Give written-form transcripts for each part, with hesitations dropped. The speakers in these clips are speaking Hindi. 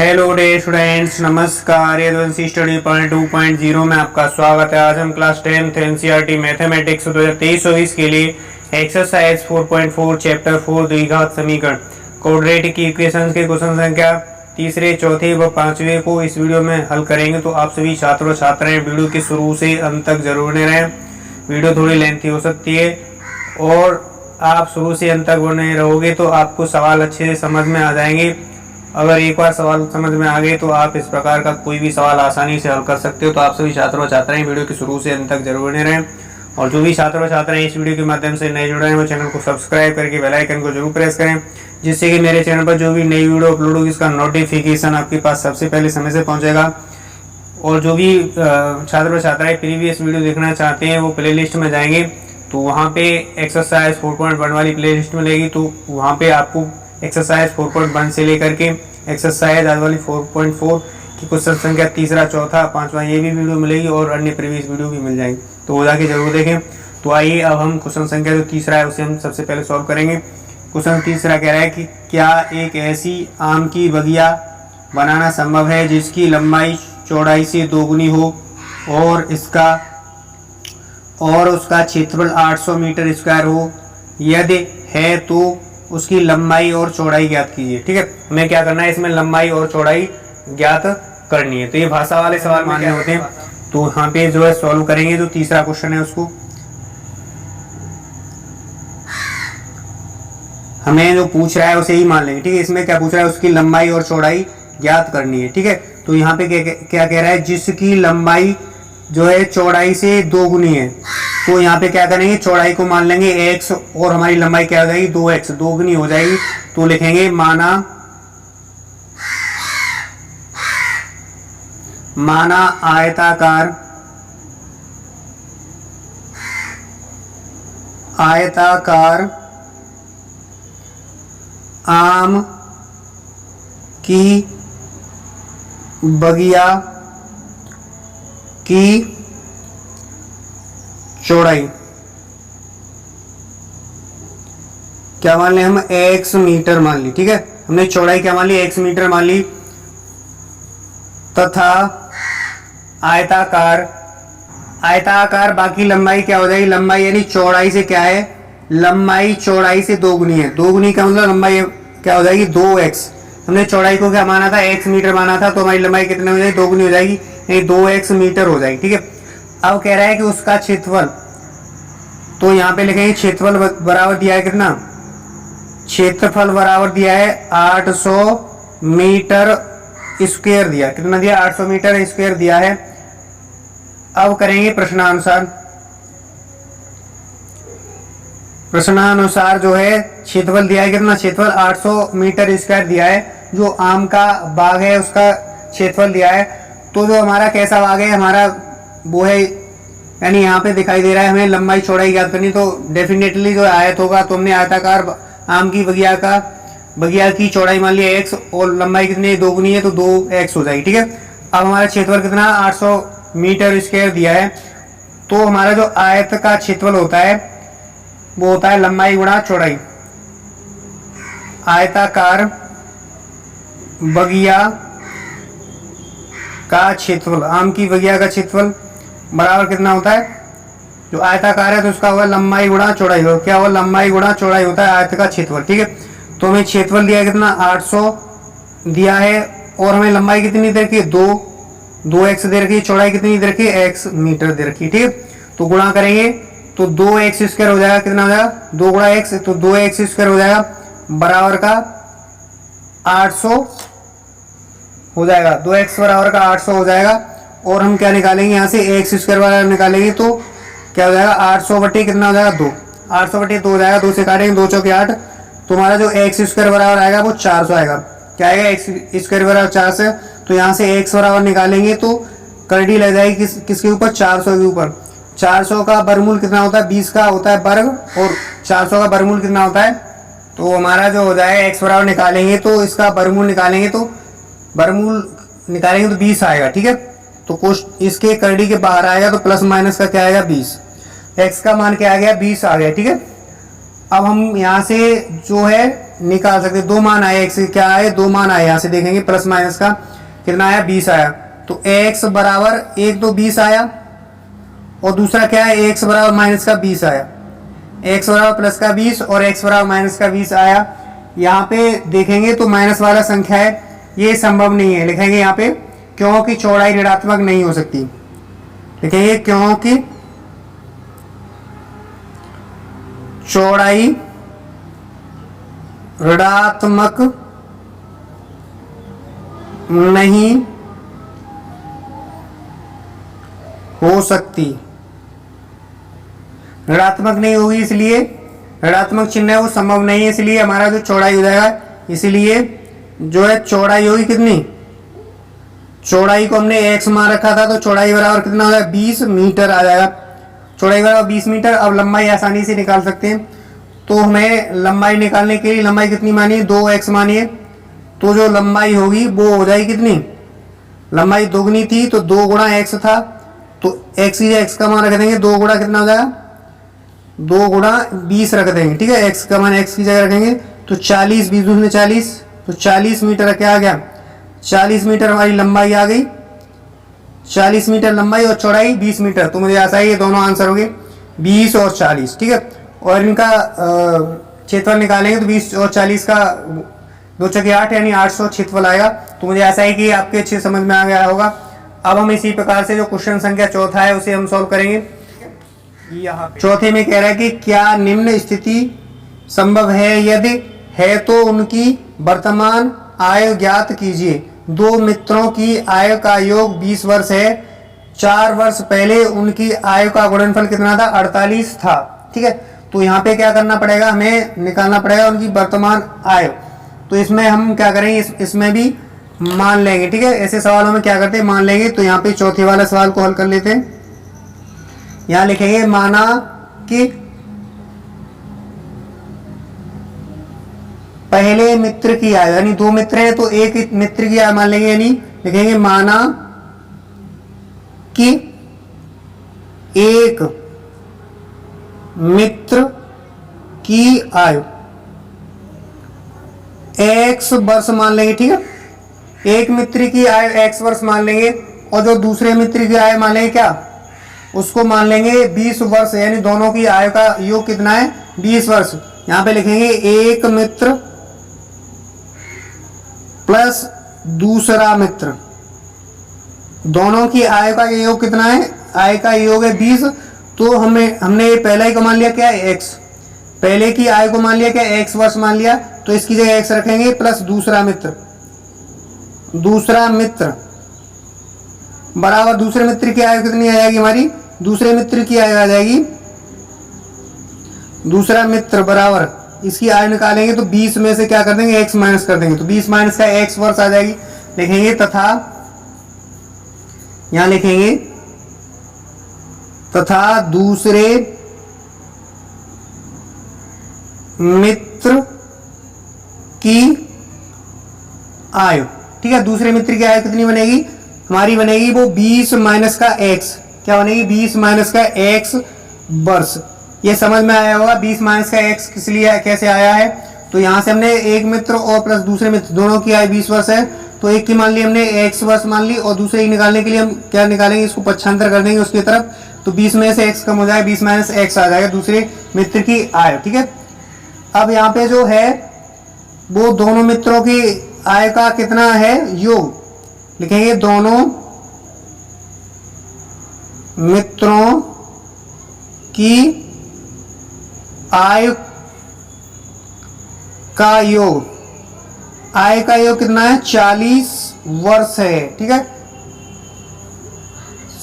हेलो डे स्टूडेंट्स, नमस्कार। यदुवंशी स्टडी पॉइंट 2.0 में आपका स्वागत है। आज हम क्लास 10th एनसीईआरटी मैथमेटिक्स 2023-24 के लिए एक्सरसाइज 4.4 चैप्टर 4 द्विघात समीकरण कोऑर्डिनेट की इक्वेशंस के क्वेश्चन संख्या तीसरे, चौथे व पांचवें को इस वीडियो में हल करेंगे। तो आप सभी छात्रों छात्राएं वीडियो के शुरू से अंत तक जरूर बने रहें। वीडियो थोड़ी लेंथी हो सकती है और आप शुरू से अंत तक बने रहोगे तो आपको सवाल अच्छे से समझ में आ जाएंगे। अगर एक बार सवाल समझ में आ गए तो आप इस प्रकार का कोई भी सवाल आसानी से हल कर सकते हो। तो आप सभी छात्रों छात्राएं वीडियो के शुरू से अंत तक जरूर बने रहें। और जो भी छात्रों छात्राएं इस वीडियो के माध्यम से नए जुड़े हैं वो चैनल को सब्सक्राइब करके बेल आइकन को जरूर प्रेस करें, जिससे कि मेरे चैनल पर जो भी नई वीडियो अपलोड होगी इसका नोटिफिकेशन आपके पास सबसे पहले समय से पहुँचेगा। और जो भी छात्रों छात्राएं प्रीवियस वीडियो देखना चाहते हैं वो प्ले लिस्ट में जाएंगे तो वहाँ पे एक्सरसाइज 4.1 वाली प्ले लिस्ट मिलेगी। तो वहाँ पे आपको एक्सरसाइज 4.1 से लेकर के एक्सरसाइज आज वाली 4.4 की क्वेश्चन संख्या तीसरा, चौथा, पांचवा ये भी वीडियो मिलेगी और अन्य प्रीवियस वीडियो भी मिल जाएंगी। तो वो जाके जरूर देखें। तो आइए अब हम क्वेश्चन संख्या जो तीसरा है उसे हम सबसे पहले सॉल्व करेंगे। क्वेश्चन तीसरा कह रहा है कि क्या एक ऐसी आम की बगिया बनाना संभव है जिसकी लंबाई चौड़ाई से दोगुनी हो और उसका क्षेत्रफल 800 मीटर स्क्वायर हो। यदि है तो उसकी लंबाई और चौड़ाई ज्ञात कीजिए। ठीक है, हमें क्या करना है, इसमें लंबाई और चौड़ाई ज्ञात करनी है। तो ये भाषा वाले सवाल मान्य होते हैं। तो यहाँ पे जो है सॉल्व करेंगे। जो तीसरा क्वेश्चन है उसको हमें जो पूछ रहा है उसे ही मान लेंगे। ठीक है, इसमें क्या पूछ रहा है, उसकी लंबाई और चौड़ाई ज्ञात करनी है। ठीक है, तो यहाँ पे क्या कह रहा है, जिसकी लंबाई जो है चौड़ाई से दोगुनी है। तो यहाँ पे क्या करेंगे, चौड़ाई को मान लेंगे x और हमारी लंबाई क्या हो जाएगी 2x, दोगुनी हो जाएगी। तो लिखेंगे माना आयताकार आम की बगिया की चौड़ाई क्या मान ली, हम x मीटर मान ली। ठीक है, हमने चौड़ाई क्या मान ली, x मीटर मान ली। तथा आयताकार बाकी लंबाई क्या हो जाएगी, लंबाई यानी चौड़ाई से क्या है, लंबाई चौड़ाई से दोगुनी है। दोगुनी का मतलब लंबाई क्या हो जाएगी 2x। हमने चौड़ाई को क्या माना था, x मीटर माना था। तो हमारी लंबाई कितनी हो जाएगी, दोगुनी हो जाएगी, यानी 2x मीटर हो जाएगी। ठीक है, अब कह रहा है कि उसका क्षेत्रफल, तो यहाँ पे लिखेंगे क्षेत्रफल बराबर दिया है कितना, क्षेत्रफल बराबर दिया है 800 मीटर स्क्वायर दिया। कितना दिया, 800 मीटर स्क्वायर दिया है। अब करेंगे प्रश्नानुसार जो है क्षेत्रफल दिया है कितना, क्षेत्रफल 800 मीटर स्क्वायर दिया है। जो आम का बाग है उसका क्षेत्रफल दिया है। तो जो हमारा कैसा बाग है, हमारा वो है, यानी यहाँ पे दिखाई दे रहा है हमें लंबाई चौड़ाई ज्ञात करनी। तो डेफिनेटली जो आयत होगा, तो हमने आयताकार आम की बगिया की चौड़ाई मान लिया x और लंबाई कितनी दोगुनी है तो 2x हो जाएगी। ठीक है, अब हमारा क्षेत्रफल कितना 800 मीटर स्क्वायर दिया है। तो हमारा जो आयत का क्षेत्रफल होता है वो होता है लंबाई गुणा चौड़ाई। आयताकार बगिया का क्षेत्रफल, आम की बगिया का क्षेत्रफल बराबर कितना होता है, जो आयताकार है तो उसका होगा लंबाई गुणा चौड़ाई। हो क्या होगा, लंबाई गुणा चौड़ाई होता है आयत का क्षेत्रफल। ठीक है, तो हमें क्षेत्रफल दिया है कितना 800 दिया है और हमें लंबाई कितनी दे रखी है 2x दे रखी है, चौड़ाई कितनी दे रखी है x मीटर दे रखी है। ठीक है, तो गुणा करेंगे तो 2x स्क्वायर हो जाएगा, कितना हो जाएगा 2 गुणा x, तो 2x स्क्वायर हो जाएगा बराबर का 800 हो जाएगा। 2x बराबर का 800 हो जाएगा। और हम क्या निकालेंगे, यहाँ से x स्क्वायर बराबर निकालेंगे तो क्या हो जाएगा 800 बटे कितना हो जाएगा 2, 800 बटे 2 हो जाएगा। 2 से काटेंगे 2 चौके 8, तो हमारा जो x स्क्वायर बराबर आएगा वो 400 आएगा। क्या आएगा, x स्क्वायर बराबर 400। तो यहाँ से x बराबर निकालेंगे तो करड़ी लग जाएगी किसके ऊपर, 400 के ऊपर। 400 का वर्गमूल कितना होता है, 20 का होता है वर्ग, और 400 का वर्गमूल कितना होता है, तो हमारा जो हो जाएगा x बराबर निकालेंगे तो इसका वर्गमूल निकालेंगे तो 20 आएगा। ठीक है, तो कोष्ट इसके करड़ी के बाहर आएगा तो प्लस माइनस का क्या आएगा 20, x का मान क्या आ गया 20 आ गया। ठीक है, अब हम यहाँ से जो है निकाल सकते, दो मान आए, एक्स क्या आए, दो मान आए, यहाँ से देखेंगे प्लस माइनस का कितना आया, 20 आया। तो एक्स बराबर एक तो 20 आया और दूसरा क्या है, एक्स बराबर माइनस का 20 आया। एक्स बराबर प्लस का 20 और एक्स बराबर माइनस का 20 आया। यहाँ पे देखेंगे तो माइनस वाला संख्या है, ये संभव नहीं है, लिखेंगे यहाँ पे क्योंकि चौड़ाई ऋणात्मक नहीं हो सकती, लिखेंगे क्योंकि चौड़ाई ऋणात्मक नहीं हो सकती, ऋणात्मक नहीं होगी, इसलिए ऋणात्मक चिन्ह है वो संभव नहीं है, इसलिए हमारा जो चौड़ाई हो जाएगा, इसलिए जो है चौड़ाई होगी कितनी, चौड़ाई को हमने x मान रखा था, तो चौड़ाई बराबर कितना हो जाएगा, 20 मीटर आ जाएगा। चौड़ाई बराबर 20 मीटर। अब लंबाई आसानी से निकाल सकते हैं, तो हमें लंबाई निकालने के लिए लंबाई कितनी मानिए, 2x मानिए, तो जो लंबाई होगी वो हो जाएगी कितनी, लंबाई दोगुनी थी तो 2 गुणा x था, तो x ही x का मान रख देंगे, 2 गुणा कितना हो जाएगा, 2 गुणा 20 रख देंगे, ठीक है, x का मान x की जगह रखेंगे, तो 40, 20 में 40, तो 40 मीटर क्या आ गया, 40 मीटर हमारी लंबाई आ गई, 40 मीटर लंबाई और चौड़ाई 20 मीटर। तो मुझे ऐसा ही ये दोनों आंसर हो गए 20 और 40, ठीक है। और इनका क्षेत्रफल निकालेंगे तो 20 और 40 का 2 चौके 8 यानी 800 क्षेत्रफल आएगा। तो मुझे ऐसा ही कि आपके अच्छे समझ में आ गया होगा। अब हम इसी प्रकार से जो क्वेश्चन संख्या चौथा है उसे हम सॉल्व करेंगे। यहाँ चौथे में कह रहा है कि क्या निम्न स्थिति संभव है, यदि है तो उनकी वर्तमान आयु ज्ञात कीजिए। दो मित्रों की आयु का योग 20 वर्ष है, 4 वर्ष पहले उनकी आयु का गुणनफल कितना था, 48 था, ठीक है। तो यहाँ पे क्या करना पड़ेगा, हमें निकालना पड़ेगा उनकी वर्तमान आयु। तो इसमें हम क्या करेंगे, इसमें भी मान लेंगे, ठीक है। ऐसे सवालों में क्या करते हैं, मान लेंगे। तो यहाँ पे चौथे वाला सवाल को हल कर लेते हैं। यहाँ लिखेंगे माना कि पहले मित्र की आयु, यानी दो मित्र हैं तो एक मित्र की आयु मान लेंगे, यानी लिखेंगे माना कि एक मित्र की आयु x वर्ष मान लेंगे, ठीक है। एक मित्र की आयु x वर्ष मान लेंगे और जो दूसरे मित्र की आयु मान लेंगे क्या, उसको मान लेंगे 20 वर्ष, यानी दोनों की आयु का योग कितना है, 20 वर्ष। यहां पे लिखेंगे एक मित्र प्लस दूसरा मित्र, दोनों की आयु का योग कितना है, आयु का योग है 20। तो हमने पहला ही को मान लिया क्या है, x, पहले की आयु को मान लिया क्या, x वर्ष मान लिया, तो इसकी जगह x रखेंगे प्लस दूसरा मित्र, दूसरा मित्र बराबर दूसरे मित्र की आयु कितनी आ जाएगी हमारी, दूसरे मित्र की आयु आ जाएगी, दूसरा मित्र बराबर इसकी आयु निकालेंगे तो 20 में से क्या कर देंगे, x माइनस कर देंगे, तो 20 माइनस का x वर्ष आ जाएगी। लिखेंगे तथा, यहां लिखेंगे तथा दूसरे मित्र की आयु, ठीक है। दूसरे मित्र की आयु कितनी बनेगी हमारी, बनेगी वो 20 माइनस का x, क्या बनेगी 20 माइनस का x वर्ष। ये समझ में आया होगा 20 माइनस का x किस लिए कैसे आया है। तो यहां से हमने एक मित्र और प्लस दूसरे मित्र दोनों की आयु 20 वर्ष है, तो एक की मान ली हमने x वर्ष मान ली, और दूसरे की निकालने के लिए हम क्या निकालेंगे, इसको पक्षांतर कर देंगे उसकी तरफ, तो 20 में से x कम हो जाएगा, 20 माइनस x आ जाएगा दूसरे मित्र की आयु, ठीक है। अब यहाँ पे जो है वो दोनों मित्रों की आयु का कितना है योग, लिखेंगे दोनों मित्रों की आयु का योग, आयु का योग कितना है 40 वर्ष है, ठीक है।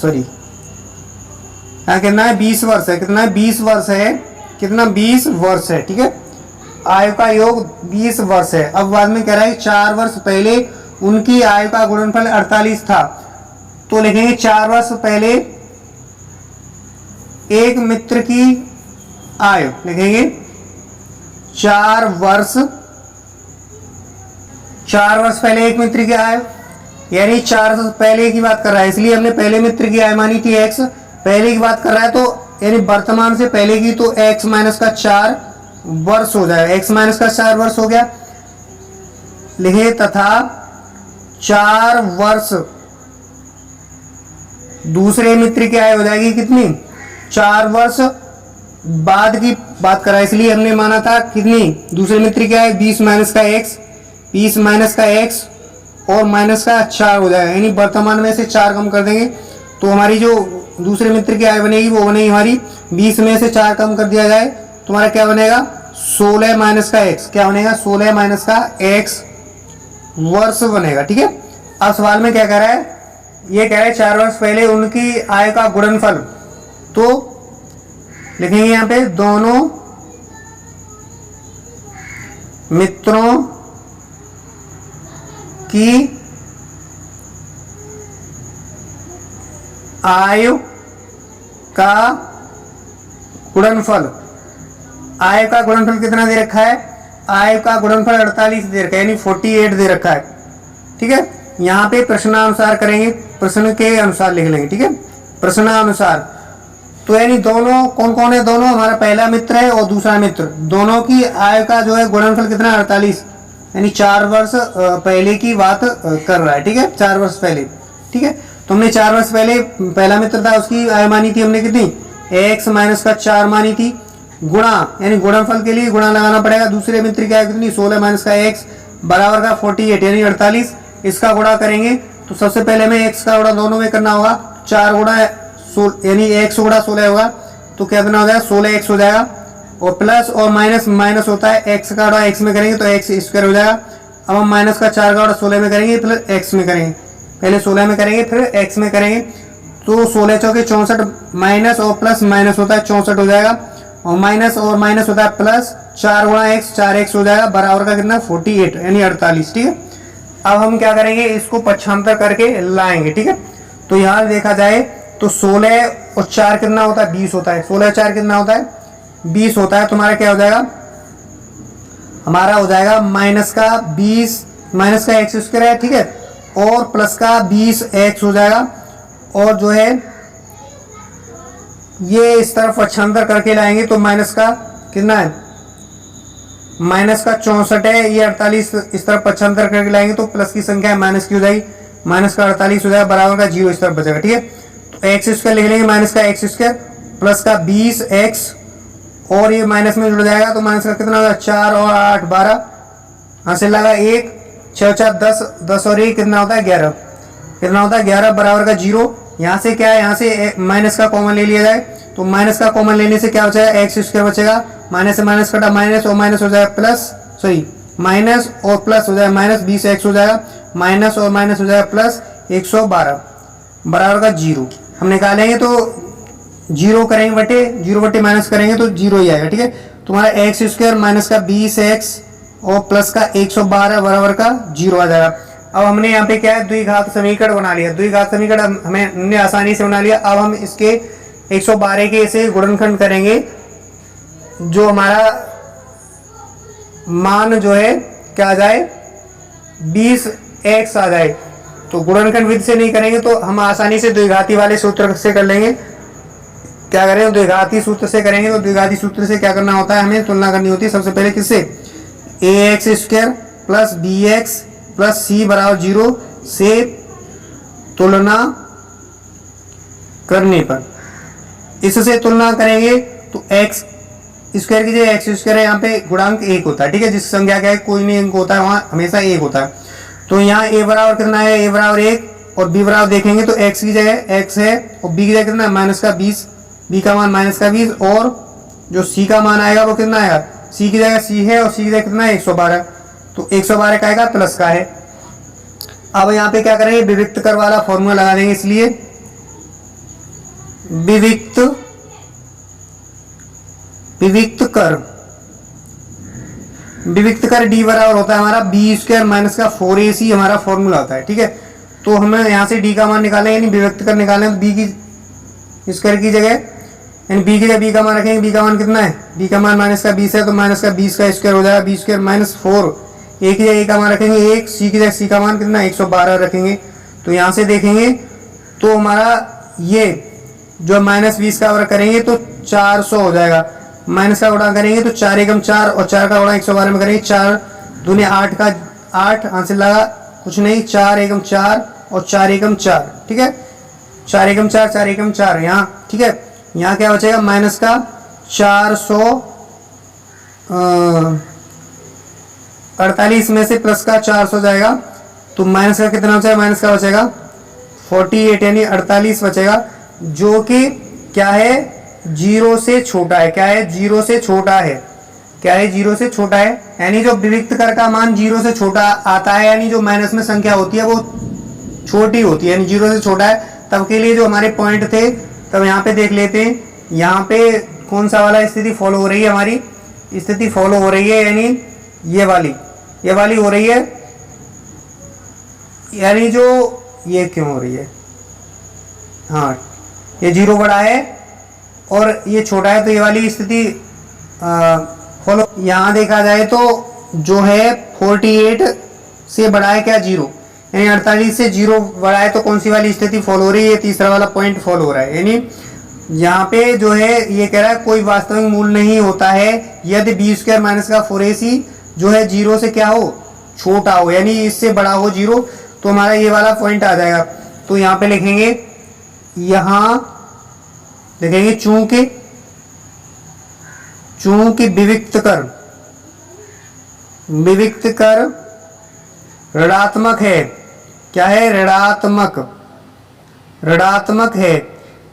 सॉरी यहाँ कितना है 20 वर्ष है, कितना है 20 वर्ष है, कितना 20 वर्ष है, ठीक है। आयु का योग 20 वर्ष है। अब बाद में कह रहा है 4 वर्ष पहले उनकी आयु का गुणनफल 48 था, तो लिखेंगे 4 वर्ष पहले एक मित्र की आयु, लिखेंगे 4 वर्ष पहले एक मित्र की आयु, यानी 4 वर्ष पहले की बात कर रहा है, इसलिए हमने पहले मित्र की आयु मानी थी x, पहले की बात कर रहा है तो यानी वर्तमान से पहले की, तो x माइनस का 4 वर्ष हो जाएगा। x माइनस का 4 वर्ष हो गया, लिखे तथा 4 वर्ष दूसरे मित्र की आयु हो जाएगी कितनी, 4 वर्ष बाद की बात करा, इसलिए हमने माना था कितनी, दूसरे मित्र की आयु 20 माइनस का x, 20 माइनस का x और माइनस का 4 हो जाएगा, यानी वर्तमान में से 4 कम कर देंगे तो हमारी जो दूसरे मित्र की आयु बनेगी वो बनेगी हमारी 20 में से 4 कम कर दिया जाए तो हमारा क्या बनेगा, 16 माइनस का x, क्या बनेगा, 16 माइनस का x वर्ष बनेगा। ठीक है, अब सवाल में क्या कह रहा है, ये कह रहा है 4 वर्ष पहले उनकी आय का गुणनफल, तो लिखेंगे यहां पे दोनों मित्रों की आयु का गुणनफल, आय का गुणनफल कितना दे रखा है, आय का गुणनफल 48 दे रखा है, यानी 48 दे रखा है। ठीक है, यहाँ पे प्रश्नानुसार करेंगे, प्रश्न के अनुसार लिख लेंगे। ठीक है, प्रश्नानुसार, तो यानी दोनों कौन कौन है, दोनों हमारा पहला मित्र है और दूसरा मित्र, दोनों की आय का जो है गुणनफल कितना, 48, यानी 4 वर्ष पहले की बात कर रहा है। ठीक है, 4 वर्ष पहले। ठीक है, तो हमने 4 वर्ष पहले पहला मित्र था उसकी आय मानी थी हमने कितनी, x माइनस का 4 मानी थी, गुणा यानी गुणनफल के लिए गुणा लगाना पड़ेगा, दूसरे मित्र की आय कितनी, 16 माइनस का x बराबर का 48 यानी 48, इसका गुणा करेंगे तो सबसे पहले हमें x का गुणा दोनों में करना होगा, 4 गुणा यानी x गुणा 16 होगा तो क्या करना हो जाएगा, 16x हो जाएगा, और प्लस और माइनस माइनस होता है, x का गुणा x में करेंगे तो x स्क्वायर हो जाएगा। अब हम माइनस का 4 का गुणा 16 में करेंगे फिर x में करेंगे, पहले 16 में करेंगे फिर x में करेंगे, तो 16 चौके 64 माइनस और प्लस माइनस होता है 64 हो जाएगा, और माइनस और माइनस होता है प्लस, 4 गुणा x 4x हो जाएगा बराबर का कितना, 48 यानी 48। ठीक है, अब हम क्या करेंगे, इसको पक्षांतर करके लाएंगे। ठीक है, तो यहाँ देखा जाए तो 16 और 4 कितना होता है, 20 होता है, 16 और 4 कितना होता है, 20 होता है, तुम्हारा क्या हो जाएगा, हमारा हो जाएगा माइनस का 20 माइनस का x स्क्वायर है। ठीक है, और प्लस का 20x हो जाएगा, और जो है ये इस तरफ पक्षांतर करके लाएंगे तो माइनस का कितना है, माइनस का 64 है, ये 48 इस तरफ पक्षांतर करके लाएंगे तो प्लस की संख्या है माइनस की हो जाएगी, माइनस का 48 हो जाएगा बराबर का 0 इस तरफ बचेगा। ठीक है, तो एक्स स्क्वायर लिख लेंगे, माइनस का एक्स स्क्वायर प्लस का 20x, और ये माइनस में जुड़ जाएगा तो माइनस का कितना होगा, 4 और 8 12, हासिल लगा 1 6 4 10, 10 और 1 कितना होता है 11, कितना होता है 11 बराबर का 0। यहाँ से क्या है, यहाँ से माइनस का कॉमन ले लिया जाए तो माइनस का कॉमन लेने से क्या बचेगा, एक्स स्क्वायर बचेगा, माइनस से माइनस कटा माइनस और माइनस हो जाएगा प्लस, सॉरी माइनस और प्लस हो जाएगा माइनस 20x हो जाएगा, माइनस और माइनस हो जाएगा प्लस 112 बराबर का 0। हम निकालेंगे तो 0 करेंगे बटे 0 बटे माइनस करेंगे तो 0 ही आएगा। ठीक है, तुम्हारा एक्स स्क्वायर माइनस का 20x और प्लस का 112 बराबर का 0 आ जाएगा। अब हमने यहाँ पे क्या है, द्विघात समीकरण बना लिया, द्विघात समीकरण हमने आसानी से बना लिया। अब हम इसके 112 के से गुणनखंड करेंगे, जो हमारा मान जो है क्या आ जाए, 20x आ जाए। तो गुणनखंड विधि से नहीं करेंगे तो हम आसानी से द्विघाती वाले सूत्र से कर लेंगे। क्या करें, द्विघाती सूत्र से करेंगे तो द्विघाती सूत्र से क्या करना होता है, हमें तुलना करनी होती है सबसे पहले किससे, ax square plus bx plus c बराबर 0 से तुलना करने पर, इससे तुलना करेंगे तो x स्क्वायर की जगह x स्क्वायर है, यहाँ पे गुणांक 1 होता है। ठीक है, जिस संख्या का है कोई नहीं अंक होता है वहाँ हमेशा 1 होता है। तो यहाँ a बराबर कितना है, a बराबर 1 और b बराबर देखेंगे तो x की जगह x है और b की जगह कितना है, माइनस का 20, b का मान माइनस का 20, और जो c का मान आएगा वो कितना आएगा, c की जगह c है और c की जगह कितना है 112, तो 112 का आएगा प्लस का है। अब यहाँ पे क्या करेंगे, विविक्त कर वाला फॉर्मूला लगा देंगे, इसलिए विविक्त कर डी बराबर होता है हमारा बी स्क्वायर माइनस का 4ac हमारा फॉर्मूला होता है। ठीक है, तो हमें यहाँ से डी का मान निकालें, यानी विविक्त कर निकालें तो बी की स्क्वायर की जगह, यानी बी की जगह बी का मान रखेंगे, बी का मान कितना है, बी का मान माइनस का 20 है तो माइनस का 20 का स्क्वायर हो जाएगा, बी स्क्वायर माइनस 4, ए की जगह ए का मान रखेंगे 1, सी की जगह सी का मान कितना 112 रखेंगे। तो यहाँ से देखेंगे तो हमारा ये जो माइनस 20 का वर्ग करेंगे तो 400 हो जाएगा, माइनस का गुणा करेंगे तो 4 एकम 4 और 4 का गुणा 112 में करेंगे, 4 दूनी 8 का 8, आंसर लगा कुछ नहीं, 4 एकम 4 और 4 एकम 4, ठीक है, 4 एकम 4, 4 एकम 4 यहाँ, ठीक है। यहाँ क्या बचेगा माइनस का 448 में से प्लस का 400 जाएगा, तो माइनस का कितना बचेगा, माइनस का बचेगा 48 यानी 48 बचेगा, जो कि क्या है 0 से छोटा है, क्या है 0 से छोटा है, क्या है 0 से छोटा है, यानी जो विविक्त कर का मान 0 से छोटा आता है, यानी जो माइनस में संख्या होती है वो छोटी होती है, यानी 0 से छोटा है, तब के लिए जो हमारे पॉइंट थे तब यहाँ पे देख लेते हैं, यहाँ पे कौन सा वाला स्थिति फॉलो हो रही है, हमारी स्थिति फॉलो हो रही है, यानी ये वाली हो रही है, यानी जो ये क्यों हो रही है, हाँ ये 0 बड़ा है और ये छोटा है, तो ये वाली स्थिति फॉलो। यहाँ देखा जाए तो जो है 48 से बड़ा है क्या 0, यानी 48 से 0 बड़ा है, तो कौन सी वाली स्थिति फॉलो हो रही है, तीसरा वाला पॉइंट फॉलो हो रहा है, यानी यहाँ पे जो है ये कह रहा है कोई वास्तविक मूल नहीं होता है यदि b² माइनस का 4ac जो है 0 से क्या हो, छोटा हो, यानी इससे बड़ा हो 0, तो हमारा ये वाला पॉइंट आ जाएगा। तो यहाँ पे लिखेंगे, यहाँ लिखेंगे चूंकि विविक्त कर ऋणात्मक है, क्या है ऋणात्मक है,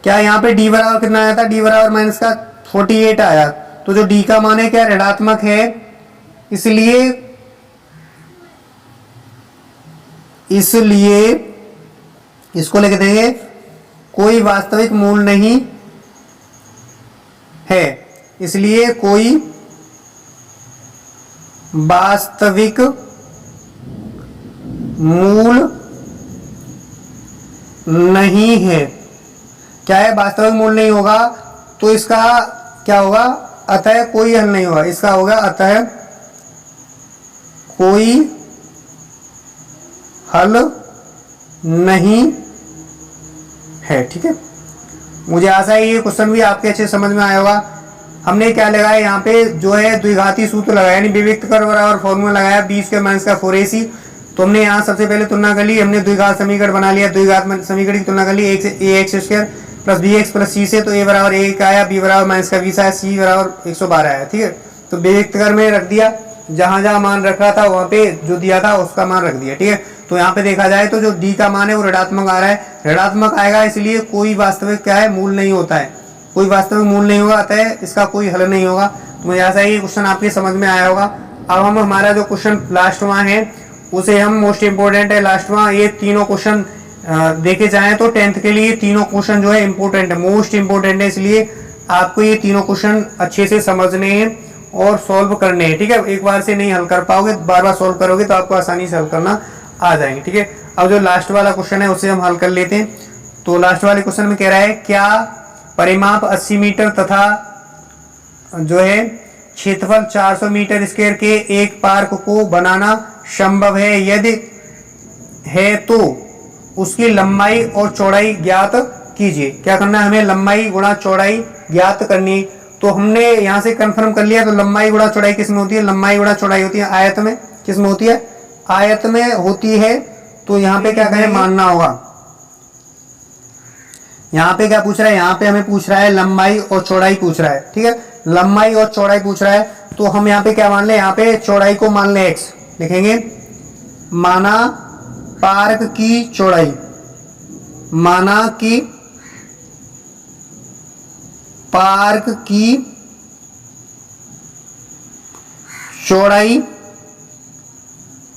क्या यहाँ पे d बराबर कितना आया था, d बराबर माइनस का 48 आया, तो जो d का मान है क्या ऋणात्मक है, इसलिए इसको लिख देंगे कोई वास्तविक मूल नहीं है, इसलिए कोई वास्तविक मूल नहीं है, क्या है वास्तविक मूल नहीं होगा, तो इसका क्या होगा, अतः कोई हल नहीं होगा, इसका होगा अतः कोई हल नहीं है, ठीक है। मुझे आशा है ये क्वेश्चन भी आपके अच्छे समझ में आया होगा। हमने क्या लगाया यहाँ पे जो है द्विघाती सूत्र लगाया, यानी विविक्त कर बराबर फॉर्मूला लगाया b² माइनस का 4ac, तो हमने यहाँ सबसे पहले तुलना कर ली, हमने द्विघात समीकरण बना लिया, द्विघात समीकरण की तुलना कर ली ax² plus bx plus c से, तो a बराबर 1 आया, b बराबर माइनस का 20 आया, c बराबर 112 आया, ठीक है। तो विविक्त कर में रख दिया, जहां जहां मान रखा था वहां पे जो दिया था उसका मान रख दिया, ठीक है। तो यहाँ पे देखा जाए तो जो d का मान है वो ऋणात्मक आ रहा है, ऋणात्मक आएगा, इसलिए कोई वास्तविक क्या है मूल नहीं होता है, कोई वास्तविक मूल नहीं होगा, अतः इसका कोई हल नहीं होगा। तो मुझे ऐसा ही क्वेश्चन आपके समझ में आया होगा। अब हम हमारा जो क्वेश्चन लास्टवां है उसे हम मोस्ट इंपोर्टेंट है लास्टवां, ये तीनों क्वेश्चन देखे जाएं तो 10th के लिए तीनों क्वेश्चन जो है इंपोर्टेंट है, मोस्ट इंपोर्टेंट है, इसलिए आपको ये तीनों क्वेश्चन अच्छे से समझने हैं और सॉल्व करने हैं, ठीक है। एक बार से नहीं हल कर पाओगे, बार बार सॉल्व करोगे तो आपको आसानी से हल करना आ जाएंगे, ठीक है। अब जो लास्ट वाला क्वेश्चन है उसे हम हल कर लेते हैं। तो लास्ट वाले क्वेश्चन में कह रहा है क्या परिमाप 80 मीटर तथा जो है क्षेत्रफल 400 मीटर स्क्वायर के एक पार्क को बनाना संभव है, यदि है तो उसकी लंबाई और चौड़ाई ज्ञात कीजिए। क्या करना है हमें, लंबाई गुणा चौड़ाई ज्ञात करनी। तो हमने यहाँ से कंफर्म कर लिया, तो लंबाई गुणा चौड़ाई किस में होती है, लंबाई गुणा चौड़ाई होती है आयत में, किस में होती है, आयत में होती है। तो यहाँ पे क्या कहें, मानना होगा। यहाँ पे क्या पूछ रहा है, यहाँ पे हमें पूछ रहा है लंबाई और चौड़ाई पूछ रहा है, ठीक है, लंबाई और चौड़ाई पूछ रहा है। तो हम यहाँ पे क्या मान ले, यहाँ पे चौड़ाई को मान ले x लिखेंगे, माना पार्क की चौड़ाई, माना कि पार्क की चौड़ाई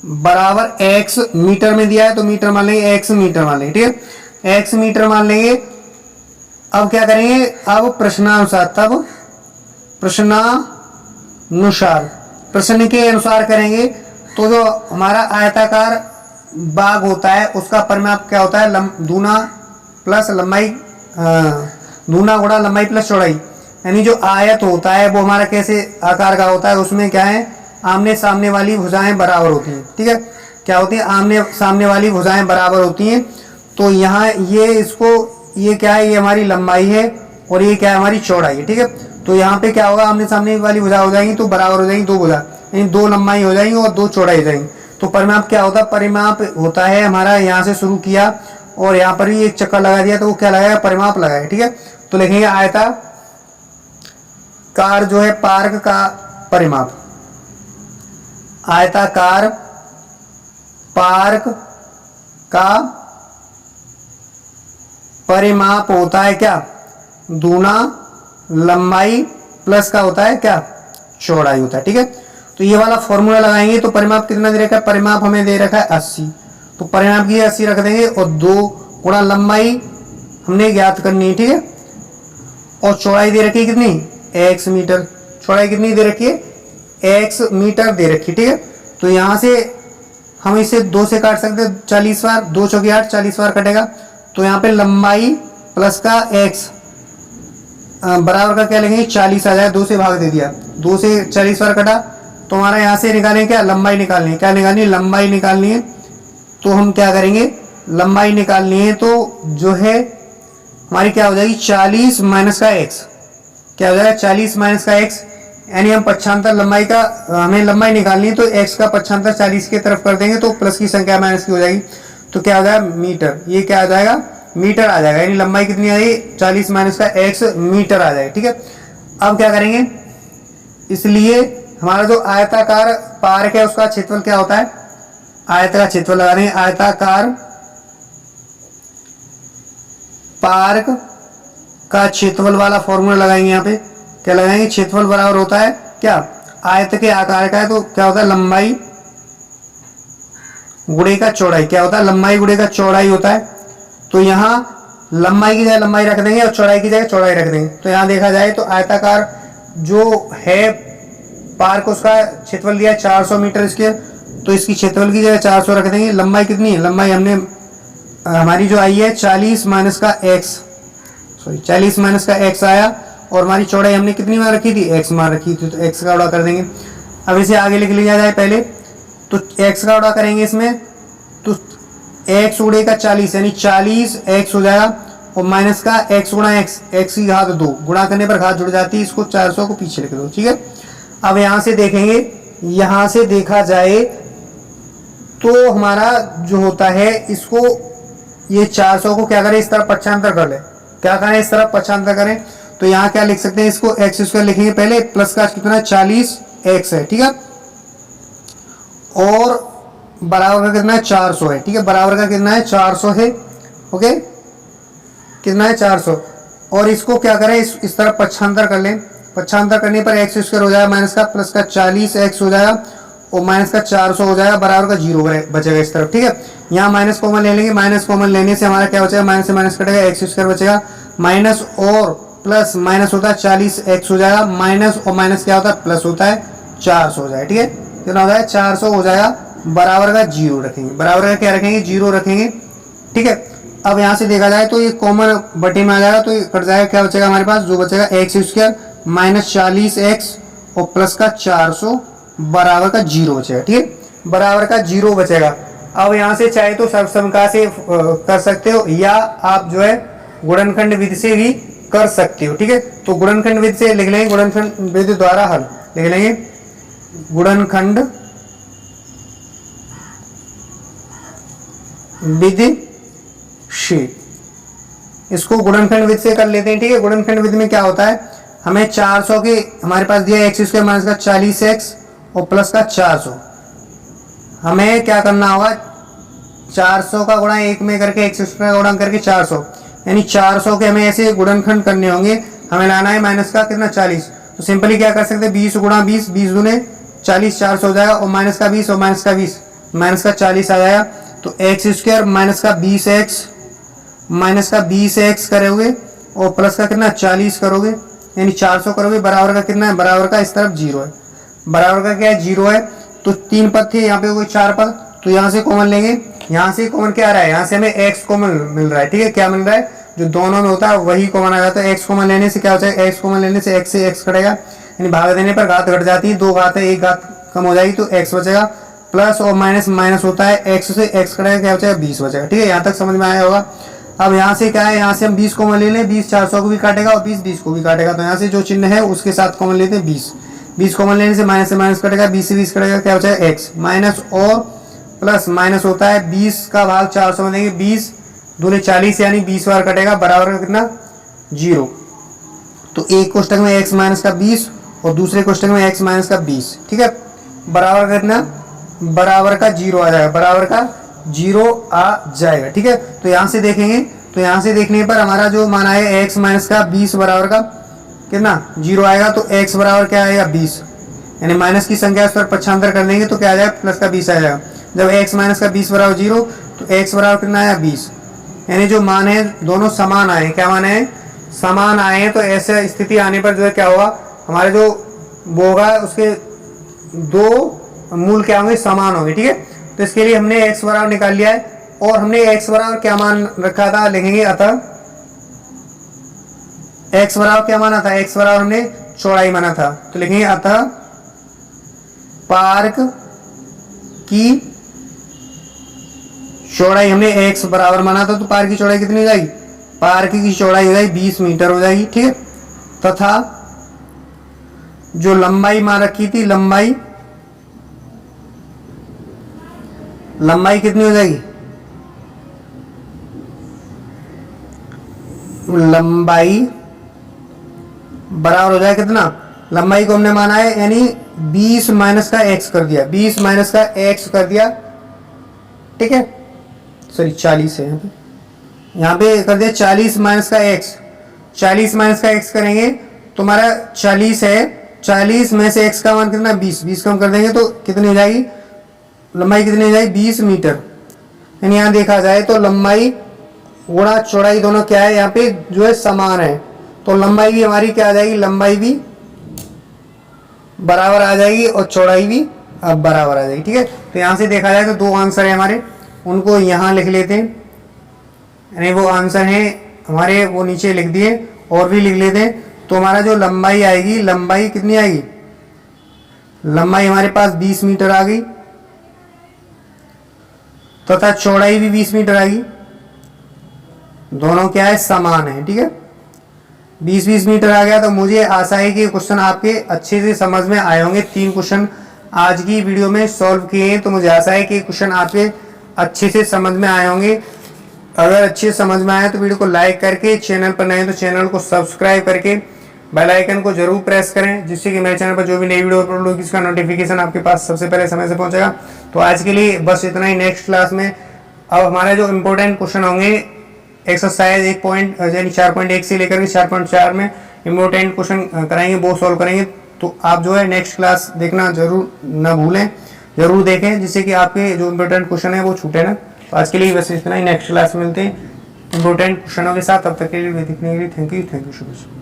बराबर x मीटर में दिया है, तो मीटर मान लेंगे, x मीटर मान लेंगे, ठीक है, x मीटर मान लेंगे। अब क्या करेंगे, अब प्रश्नानुसार, तब प्रश्नानुसार, प्रश्न के अनुसार करेंगे। तो जो हमारा आयताकार बाग होता है उसका परिमाप क्या होता है, दूना प्लस लंबाई, दूना गुणा लंबाई प्लस चौड़ाई। यानी जो आयत होता है वो हमारा कैसे आकार का होता है, उसमें क्या है, आमने सामने वाली भुजाएं बराबर होती हैं, ठीक है, क्या होती है, आमने सामने वाली भुजाएं बराबर होती हैं। तो यहाँ ये इसको, ये क्या है, ये हमारी लंबाई है और ये क्या है, हमारी चौड़ाई है, ठीक है। तो यहाँ पे क्या होगा, आमने सामने वाली भुजा हो जाएंगी तो बराबर हो जाएंगी दो भुजा, यानी दो लंबाई हो जाएंगी और दो चौड़ाई हो जाएंगी। तो परिमाप क्या होता है, परिमाप होता है हमारा यहाँ से शुरू किया और यहाँ पर भी एक चक्कर लगा दिया तो वो क्या लगाएगा, परिमाप लगाएगा। ठीक है, तो लिखेंगे आयताकार जो है पार्क का परिमाप, आयताकार पार्क का परिमाप होता है क्या, दूना लंबाई प्लस का होता है क्या, चौड़ाई होता है। ठीक है, तो ये वाला फॉर्मूला लगाएंगे तो परिमाप कितना दे रखा है, परिमाप हमें दे रखा है 80, तो परिमाप की 80 रख देंगे और 2 गुणा लंबाई हमने ज्ञात करनी है। ठीक है, और चौड़ाई दे रखी है कितनी, x मीटर, चौड़ाई कितनी दे रखी है, x मीटर दे रखी है। ठीक है, तो यहाँ से हम इसे 2 से काट सकते हैं 40 बार, 2 चौकी 8 40 बार कटेगा, तो यहाँ पे लंबाई प्लस का x बराबर का क्या लेंगे 40 आ जाए, 2 से भाग दे दिया, 2 से 40 बार कटा, तो हमारा यहाँ से निकालेंगे क्या, लंबाई निकालनी है, क्या निकालनी है, लंबाई निकालनी है। तो हम क्या करेंगे, लंबाई निकालनी है तो जो है हमारी क्या हो जाएगी 40 माइनस का x, क्या हो जाएगा 40 माइनस का x, यानी हम पक्षांतर लंबाई का हमें लंबाई निकालनी है तो x का पक्षांतर 40 की तरफ कर देंगे तो प्लस की संख्या माइनस की हो जाएगी, तो क्या हो जाएगा मीटर, ये क्या आ जाएगा मीटर आ जाएगा, यानी लंबाई कितनी आ जाएगी 40 माइनस का x मीटर आ जाएगा। ठीक है, अब क्या करेंगे, इसलिए हमारा जो आयताकार पार्क है उसका क्षेत्रफल क्या होता है, आयत का क्षेत्रफल लगा देंगे, आयताकार पार्क का क्षेत्रफल वाला फॉर्मूला लगाएंगे, यहाँ पे क्या लगाएंगे, क्षेत्रफल बराबर होता है क्या, आयत के आकार का है तो क्या होता है लंबाई गुणे का चौड़ाई, क्या होता है लंबाई गुणे का चौड़ाई होता है। तो यहाँ लंबाई की जगह लंबाई रख देंगे और चौड़ाई की जगह चौड़ाई रख देंगे, तो यहाँ देखा जाए तो आयताकार जो है पार्क उसका क्षेत्रफल दिया है 400 मीटर स्क्वायर, तो इसकी क्षेत्रफल की जगह 400 रख देंगे। लंबाई कितनी है, लंबाई हमने हमारी जो आई है 40 माइनस का x, सॉरी 40 माइनस का x आया, और हमारी चौड़ाई हमने कितनी मान रखी थी, x मान रखी थी, तो x का उड़ा कर देंगे। अब इसे आगे लिख लिया जाए, पहले तो x का उड़ा करेंगे इसमें, तो x उड़े का 40 यानी 40x हो जाएगा, और माइनस का x गुणा x, x की घात 2, गुणा करने पर घात जुड़ जाती है, इसको 400 को पीछे लिख दो। ठीक है, अब यहाँ से देखेंगे, यहाँ से देखा जाए तो हमारा जो होता है इसको ये 400 को क्या करें, इस तरफ पक्षांतर कर ले, क्या करें इस तरफ पक्षांतर करें, तो यहाँ क्या लिख सकते हैं, इसको x स्क्वायर लिखेंगे पहले, प्लस का कितना 40x है। ठीक है, और बराबर का कितना है 400 है। ठीक है, बराबर का कितना है 400 है, ओके कितना है 400, और इसको क्या करें इस तरफ पक्षांतर कर लें, पक्षांतर करने पर x स्क्वायर हो जाएगा माइनस का प्लस का 40x हो जाएगा और माइनस का 400 हो जाएगा, बराबर का 0 बचेगा इस तरफ। ठीक है, यहाँ माइनस कॉमन ले लेंगे, माइनस कॉमन लेने से हमारा क्या बचेगा, माइनस से माइनस कटेगा, एक्स स्क्वायर बचेगा, माइनस और प्लस माइनस होता है 40x हो जाएगा, माइनस और माइनस क्या होता है प्लस होता है 400 हो जाएगा। ठीक है, कितना हो जाएगा 400 हो जाएगा, बराबर का 0 रखेंगे, बराबर का क्या रखेंगे 0 रखेंगे। ठीक है, अब यहाँ से देखा जाए तो ये कॉमन बटे में आ जाएगा, तो ये कट जाएगा, क्या बचेगा हमारे पास, जो बचेगा एक्स स्क्वायर माइनस 40x और प्लस का 400 बराबर का 0 बचेगा। ठीक है, बराबर का 0 बचेगा। अब यहाँ से चाहे तो सर्वसमका से कर सकते हो, या आप जो है गुणनखंड विधि से भी कर सकते हो। ठीक है, तो गुणनखंड विधि से लिख लेंगे, गुणनखंड विधि द्वारा हल लिख लेंगे, गुणनखंड विधि से, इसको गुणनखंड विधि से कर लेते हैं। ठीक है, गुणनखंड विधि में क्या होता है, हमें 400 के हमारे पास दिया एक्स स्क्वायर माइनस का 40x और प्लस का 400, हमें क्या करना होगा 400 का गुणा 1 में करके एक्स स्क्वायर का गुणा करके 400, यानी 400 के हमें ऐसे गुणनखंड करने होंगे, हमें लाना है माइनस का कितना 40, तो सिंपली क्या कर सकते हैं 20 गुणा 20, 20 दूने 40, 400 हो जाएगा, और माइनस का 20 और माइनस का 20, माइनस का 40 आ जाएगा, तो एक्स स्क्वायर माइनस का 20x माइनस का 20x करोगे और प्लस का कितना 40 करोगे, यानी 400 करोगे, बराबर का कितना है, बराबर का इस तरफ 0 है, बराबर का क्या है 0 है। तो 3 पद थे, यहाँ पे कोई 4 पद, तो यहाँ से कॉमन लेंगे, यहाँ से कॉमन क्या आ रहा है, यहाँ से हमें x कॉमन मिल रहा है। ठीक है, क्या मिल रहा है, जो दोनों में होता है वही कॉमन आ जाता है। x कॉमन लेने से क्या हो जाएगा, x कॉमन लेने से x से x कटेगा, यानी भाग देने पर घात घट जाती है, 2 घात है 1 घात कम हो जाएगी, तो x बचेगा, प्लस और माइनस माइनस होता है, x से x कटेगा, क्या बचेगा 20 बचेगा। ठीक है, यहाँ तक समझ में आया होगा। अब यहाँ से क्या है, यहाँ से हम 20 कॉमन ले लें, 20 400 को भी काटेगा और 20 20 को भी काटेगा, तो यहाँ से जो चिन्ह है उसके साथ कॉमन लेते हैं 20। 20 कॉमन लेने से माइनस कटेगा, 20 से 20 कटेगा, क्या बचा है x, माइनस और प्लस माइनस होता है 20 का भाग 400 में देंगे, 20 दूनी 40 यानी 20 बार कटेगा, बराबर का कितना 0। तो एक कोष्टक में x माइनस का 20 और दूसरे कोष्टक में x माइनस का 20, ठीक है, बराबर का कितना, बराबर का 0 आ जाएगा, बराबर का 0 आ जाएगा, ठीक है। तो यहाँ से देखेंगे, तो यहाँ से देखने पर हमारा जो मान आएगा x माइनस का 20 बराबर का कितना 0 आएगा, तो x बराबर क्या आएगा 20, यानी माइनस की संख्या इस पर पक्षांतर कर देंगे तो क्या आ जाएगा प्लस का 20 आ जाएगा। जब x माइनस का 20 बराबर 0 तो x बराबर कितना आया 20, यानी जो मान है दोनों समान आए, क्या मान है समान आए हैं। तो ऐसे स्थिति आने पर जो है क्या होगा, हमारे जो वो होगा उसके दो मूल क्या होंगे, समान होंगे, ठीक है। तो इसके लिए हमने x बराबर निकाल लिया है और हमने x बराबर क्या मान रखा था, लिखेंगे अतः x बराबर क्या माना था, x बराबर हमने चौड़ाई माना था, तो लिखेंगे अतः पार्क की चौड़ाई हमने x बराबर माना था, तो पार्क की चौड़ाई कितनी हो जाएगी, पार्क की चौड़ाई हो जाएगी 20 मीटर हो जाएगी, ठीक है। तथा जो लंबाई मान रखी थी, लंबाई कितनी हो जाएगी, लंबाई बराबर हो जाए कितना, लंबाई को हमने माना है यानी 20 माइनस का x कर दिया, 20 माइनस का x कर दिया, ठीक है, सॉरी 40 है यहाँ पे कर दिया 40 माइनस का x, 40 माइनस का x करेंगे तो हमारा 40 है, 40 में से x का मान कितना 20, 20 कम कर देंगे तो कितनी हो जाएगी, लंबाई कितनी हो जाएगी 20 मीटर। यानी यहाँ देखा जाए तो लंबाई गुणा चौड़ाई दोनों क्या है, यहाँ पे जो है समान है, तो लंबाई भी हमारी क्या आ जाएगी, लंबाई भी बराबर आ जाएगी और चौड़ाई भी अब बराबर आ जाएगी, ठीक है। तो यहाँ से देखा जाए तो दो आंसर है हमारे, उनको यहाँ लिख लेते हैं, यानी वो आंसर है हमारे वो नीचे लिख दिए और भी लिख लेते हैं। तो हमारा जो लंबाई आएगी, लंबाई कितनी आएगी, लंबाई हमारे पास 20 मीटर आ गई तथा चौड़ाई भी 20 मीटर आएगी, दोनों क्या है समान है, ठीक है। 20-20 मीटर आ गया, तो मुझे आशा है कि क्वेश्चन आपके अच्छे से समझ में आए होंगे। 3 क्वेश्चन आज की वीडियो में सॉल्व किए हैं, तो मुझे आशा है कि क्वेश्चन आपके अच्छे से समझ में आए होंगे। अगर अच्छे समझ में आए तो वीडियो को लाइक करके, चैनल पर नए तो चैनल को सब्सक्राइब करके बेल आइकन को जरूर प्रेस करें, जिससे कि मेरे चैनल पर जो भी नई वीडियो अपलोड होगी इसका नोटिफिकेशन आपके पास सबसे पहले समय से पहुंचेगा। तो आज के लिए बस इतना ही। नेक्स्ट क्लास में अब हमारे जो इम्पोर्टेंट क्वेश्चन होंगे एक्सरसाइज 4.1 से लेकर के 4.4 में इम्पोर्टेंट क्वेश्चन कराएंगे, वो सॉल्व करेंगे। तो आप जो है नेक्स्ट क्लास देखना जरूर ना भूलें, जरूर देखें, जिससे कि आपके जो इम्पोर्टेंट क्वेश्चन है वो छूटे ना। तो आज के लिए बस इतना ही, नेक्स्ट क्लास में मिलते हैं इम्पोर्टेंट क्वेश्चनों के साथ। तब तक के लिए देखने के लिए थैंक यू सो मच।